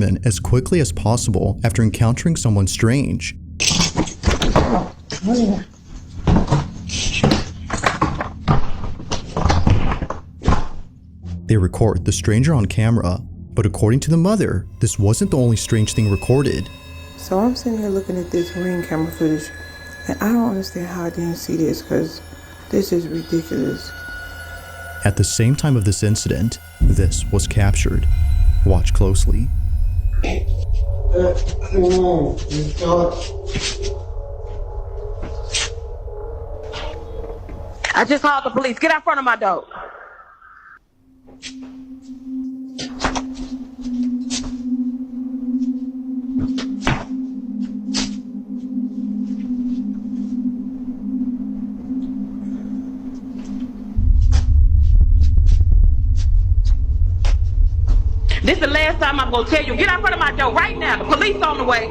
as quickly as possible after encountering someone strange. They record the stranger on camera, but according to the mother, this wasn't the only strange thing recorded. So I'm sitting here looking at this Ring camera footage, and I don't understand how I didn't see this, because this is ridiculous. At the same time of this incident, this was captured. Watch closely. I just called the police. Get out front of my door. This is the last time I'm gonna tell you. Get out front of my door right now. The police on the way.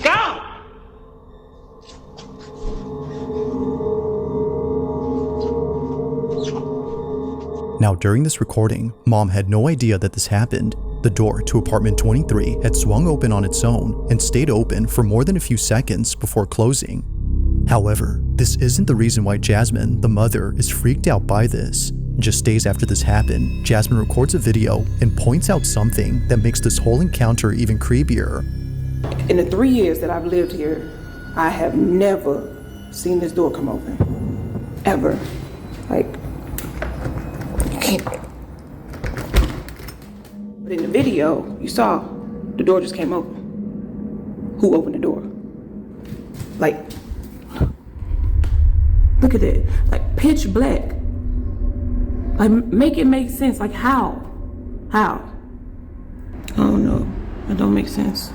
Go. Now, during this recording, Mom had no idea that this happened. The door to apartment 23 had swung open on its own and stayed open for more than a few seconds before closing. However, this isn't the reason why Jasmine, the mother, is freaked out by this. Just days after this happened, Jasmine records a video and points out something that makes this whole encounter even creepier. In the 3 years that I've lived here, I have never seen this door come open. Ever. Like, you can't. But in the video, you saw the door just came open. Who opened the door? Like, look at it. Like, pitch black. Like, make it make sense. Like, how? How? I don't know. It don't make sense.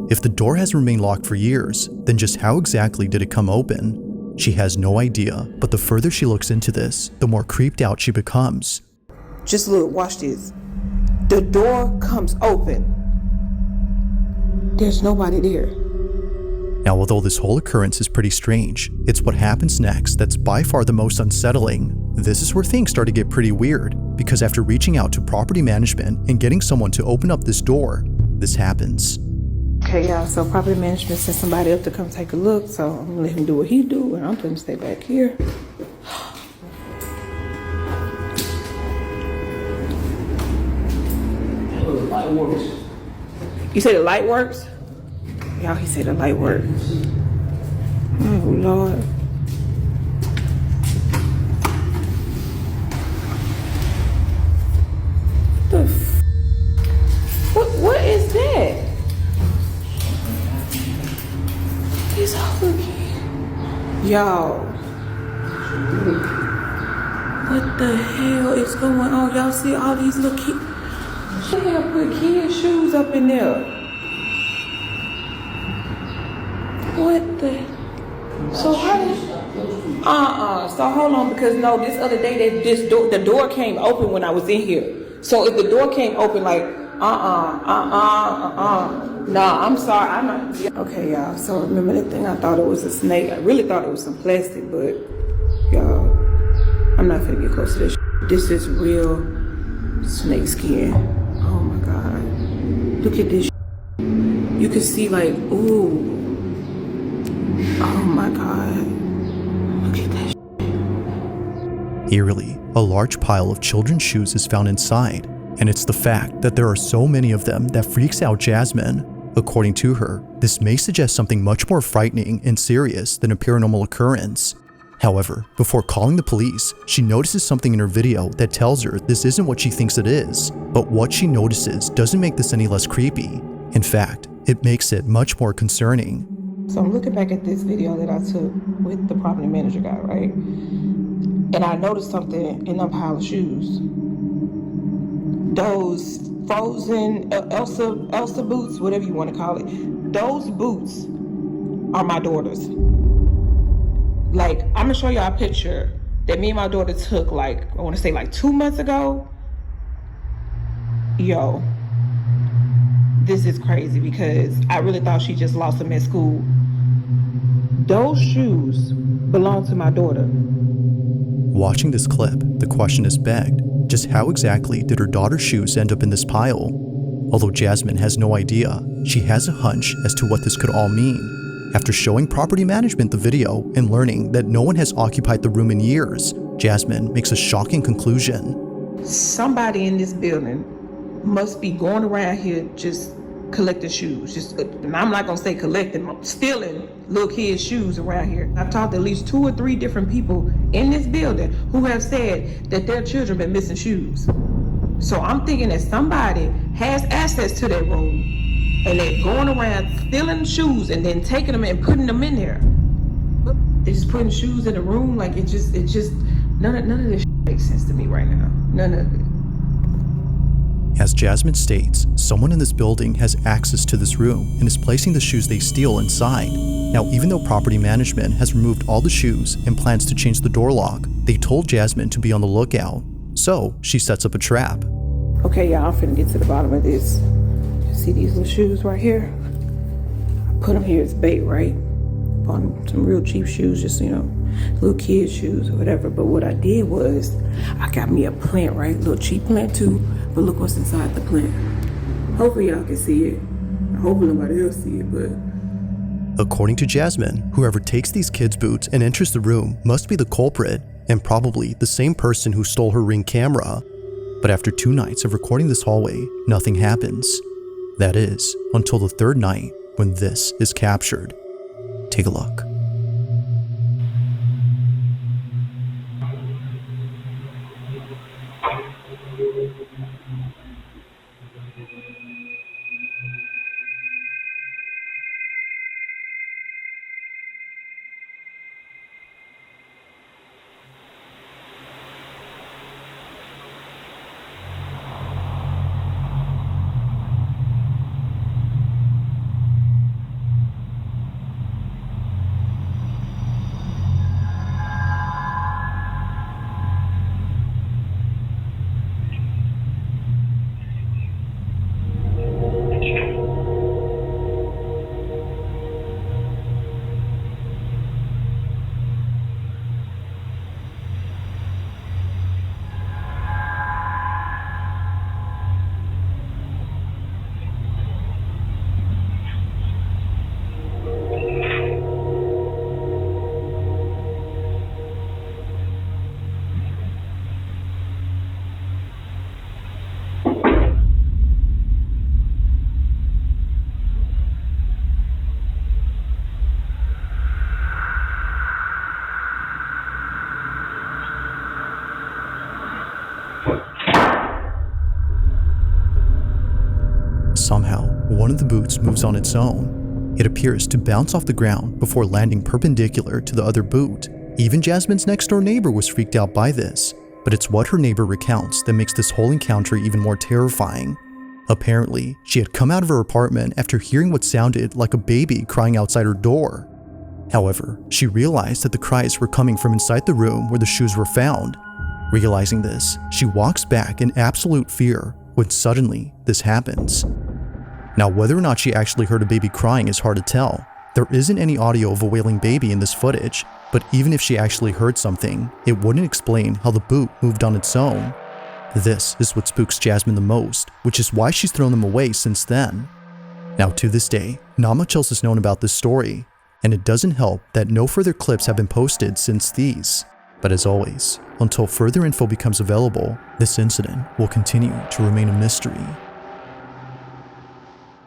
If the door has remained locked for years, then just how exactly did it come open? She has no idea, but the further she looks into this, the more creeped out she becomes. Just look, watch this. The door comes open. There's nobody there. Now, although this whole occurrence is pretty strange, it's what happens next that's by far the most unsettling. This is where things start to get pretty weird, because after reaching out to property management and getting someone to open up this door, this happens. Okay, y'all, so property management sent somebody up to come take a look, so I'm gonna let him do what he do, and I'm gonna stay back here. The light works. You say the light works? Y'all, he said the light works. Oh, Lord. What is that? These other kids. Y'all. What the hell is going on? Y'all see all these little kids? They have put kids' shoes up in there. What the? So how did? So hold on, because no, this other day the door came open when I was in here. So if the door came open, like, Nah, I'm sorry, I'm not. Okay, y'all. So remember that thing? I thought it was a snake. I really thought it was some plastic, but y'all, I'm not finna get close to this. This is real snake skin. Oh my God. Look at this. You can see like, ooh. Oh my God. Look at that. Eerily, a large pile of children's shoes is found inside, and it's the fact that there are so many of them that freaks out Jasmine. According to her, this may suggest something much more frightening and serious than a paranormal occurrence. However, before calling the police, she notices something in her video that tells her this isn't what she thinks it is, but what she notices doesn't make this any less creepy. In fact, it makes it much more concerning. So I'm looking back at this video that I took with the property manager guy, right? And I noticed something in a pile of shoes. Those frozen Elsa boots, whatever you want to call it. Those boots are my daughter's. Like, I'm gonna show y'all a picture that me and my daughter took, like, I want to say like 2 months ago. Yo, this is crazy because I really thought she just lost them at school. Those shoes belong to my daughter. Watching this clip, the question is begged, just how exactly did her daughter's shoes end up in this pile? Although Jasmine has no idea, she has a hunch as to what this could all mean. After showing property management the video and learning that no one has occupied the room in years, Jasmine makes a shocking conclusion. Somebody in this building must be going around here just collecting shoes. And I'm not gonna say collecting, stealing little kids' shoes around here. I've talked to at least 2 or 3 different people in this building who have said that their children been missing shoes. So I'm thinking that somebody has access to that room and they're going around stealing shoes and then taking them and putting them in there. They're just putting shoes in the room. Like it just none of this makes sense to me right now. None of it. As Jasmine states, someone in this building has access to this room and is placing the shoes they steal inside. Now, even though property management has removed all the shoes and plans to change the door lock, they told Jasmine to be on the lookout. So she sets up a trap. Okay, y'all, I'm finna get to the bottom of this. You see these little shoes right here? I put them here as bait, right? Bought some real cheap shoes, just, little kid shoes or whatever. But what I did was, I got me a plant, right? Little cheap plant too, but look what's inside the plant. Hopefully y'all can see it. Hopefully nobody else see it, but... According to Jasmine, whoever takes these kids' boots and enters the room must be the culprit, and probably the same person who stole her Ring camera. But after 2 nights of recording this hallway, nothing happens. That is, until the 3rd night, when this is captured. Take a look. Somehow, one of the boots moves on its own. It appears to bounce off the ground before landing perpendicular to the other boot. Even Jasmine's next-door neighbor was freaked out by this, but it's what her neighbor recounts that makes this whole encounter even more terrifying. Apparently, she had come out of her apartment after hearing what sounded like a baby crying outside her door. However, she realized that the cries were coming from inside the room where the shoes were found. Realizing this, she walks back in absolute fear when suddenly this happens. Now, whether or not she actually heard a baby crying is hard to tell. There isn't any audio of a wailing baby in this footage, but even if she actually heard something, it wouldn't explain how the boot moved on its own. This is what spooks Jasmine the most, which is why she's thrown them away since then. Now, to this day, not much else is known about this story, and it doesn't help that no further clips have been posted since these. But as always, until further info becomes available, this incident will continue to remain a mystery.